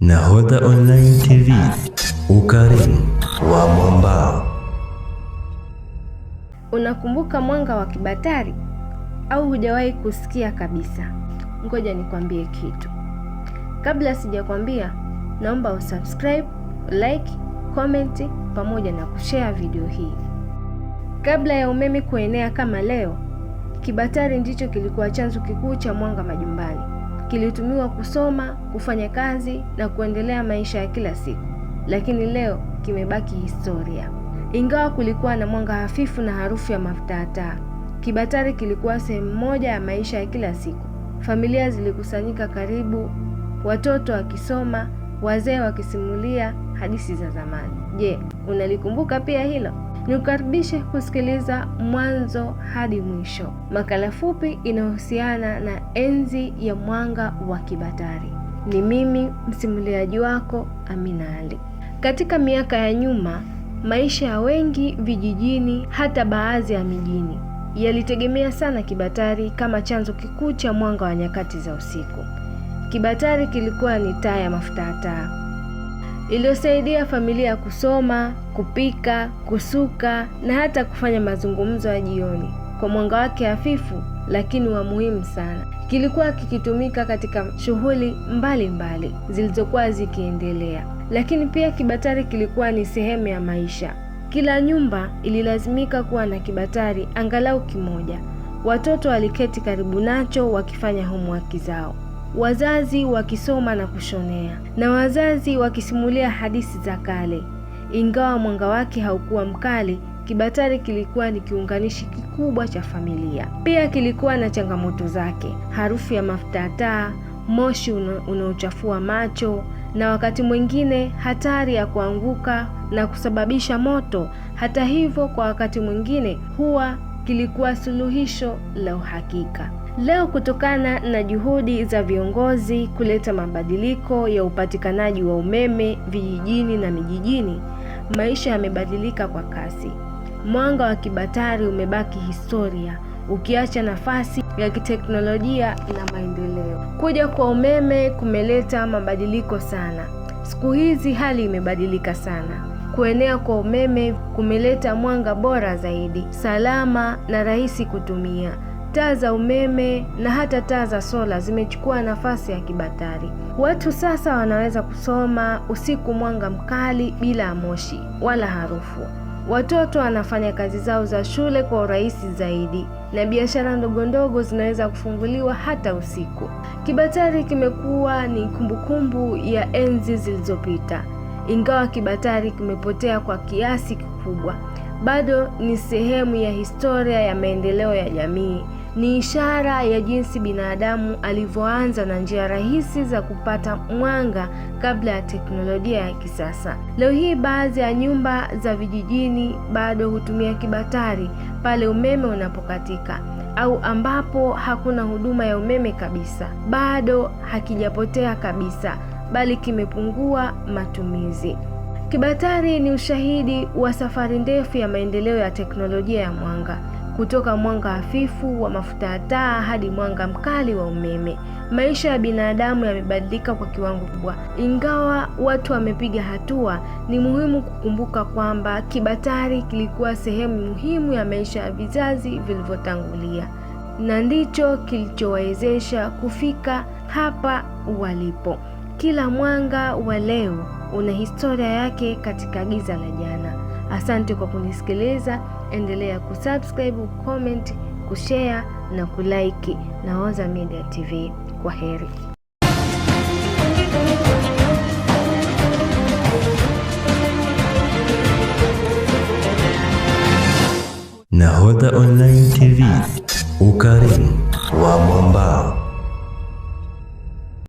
Nahodha Online TV, ukarimu wa mwambao. Unakumbuka mwanga wa Kibatari au hujawahi kusikia kabisa? Ngoja nikwambie kitu. Kabla sijakwambia, naomba usubscribe, like, comment pamoja na kushare video hii. Kabla ya umeme kuenea kama leo, Kibatari ndicho kilikuwa chanzo kikuu cha mwanga majumbani. Kilitumiwa kusoma, kufanya kazi na kuendelea maisha ya kila siku. Lakini leo kimebaki historia. Ingawa kulikuwa na mwanga hafifu na harufu ya mafuta ya taa, Kibatari kilikuwa sehemu moja ya maisha ya kila siku. Familia zilikusanyika karibu, watoto wakisoma, wazee wakisimulia hadithi za zamani. Je, unalikumbuka pia hilo? Nikukaribishe kusikiliza mwanzo hadi mwisho makala fupi inayohusiana na enzi ya mwanga wa Kibatari. Ni mimi msimuliaji wako Amina Ali. Katika miaka ya nyuma, maisha ya wengi vijijini, hata baadhi ya mijini, yalitegemea sana Kibatari kama chanzo kikuu cha mwanga wa nyakati za usiku. Kibatari kilikuwa ni taa ya mafuta ya taa iliyosaidia familia kusoma, kupika, kusuka na hata kufanya mazungumzo ya jioni. Kwa mwanga wake hafifu lakini wa muhimu sana, kilikuwa kikitumika katika shughuli mbalimbali zilizokuwa zikiendelea. Lakini pia Kibatari kilikuwa ni sehemu ya maisha. Kila nyumba ililazimika kuwa na Kibatari angalau kimoja. Watoto waliketi karibu nacho wakifanya homework zao, wazazi wakisoma na kushonea, na wazazi wakisimulia hadithi za kale. Ingawa mwanga wake haukuwa mkali, Kibatari kilikuwa ni kiunganishi kikubwa cha familia. Pia kilikuwa na changamoto zake: harufu ya mafuta ya taa, moshi unaochafua macho, na wakati mwingine hatari ya kuanguka na kusababisha moto. Hata hivyo, kwa wakati mwingine huwa kilikuwa suluhisho la uhakika. Leo, kutokana na juhudi za viongozi kuleta mabadiliko ya upatikanaji wa umeme vijijini na mijijini, maisha yamebadilika kwa kasi. Mwanga wa Kibatari umebaki historia, ukiacha nafasi ya kiteknolojia na maendeleo. Kuja kwa umeme kumeleta mabadiliko sana. Siku hizi hali imebadilika sana. Kuenea kwa umeme kumeleta mwanga bora zaidi, salama na rahisi kutumia. Taa za umeme na hata taa za sola zimechukua nafasi ya Kibatari. Watu sasa wanaweza kusoma usiku mwanga mkali bila moshi wala harufu. Watoto wanafanya kazi zao za shule kwa urahisi zaidi, na biashara ndogo ndogo zinaweza kufunguliwa hata usiku. Kibatari kimekuwa ni kumbukumbu ya enzi zilizopita. Ingawa Kibatari kimepotea kwa kiasi kikubwa, bado ni sehemu ya historia ya maendeleo ya jamii. Ni ishara ya jinsi binadamu alivyoanza na njia rahisi za kupata mwanga kabla ya teknolojia ya kisasa. Leo hii baadhi ya nyumba za vijijini bado hutumia Kibatari pale umeme unapokatika au ambapo hakuna huduma ya umeme kabisa. Bado hakijapotea kabisa, bali kimepungua matumizi. Kibatari ni ushahidi wa safari ndefu ya maendeleo ya teknolojia ya mwanga, kutoka mwanga hafifu wa mafuta ya taa hadi mwanga mkali wa umeme. Maisha ya binadamu yamebadilika kwa kiwango kubwa. Ingawa watu wamepiga hatua, ni muhimu kukumbuka kwamba Kibatari kilikuwa sehemu muhimu ya maisha ya vizazi vilivyotangulia, na ndicho kilichowawezesha kufika hapa walipo. Kila mwanga wa leo una historia yake katika giza la jana. Asante kwa kunisikiliza. Endelea kusubscribe, comment, kushare na kulike Nahodha Media TV. Kwa heri. Nahodha Online TV, ukarimu wa mwambao.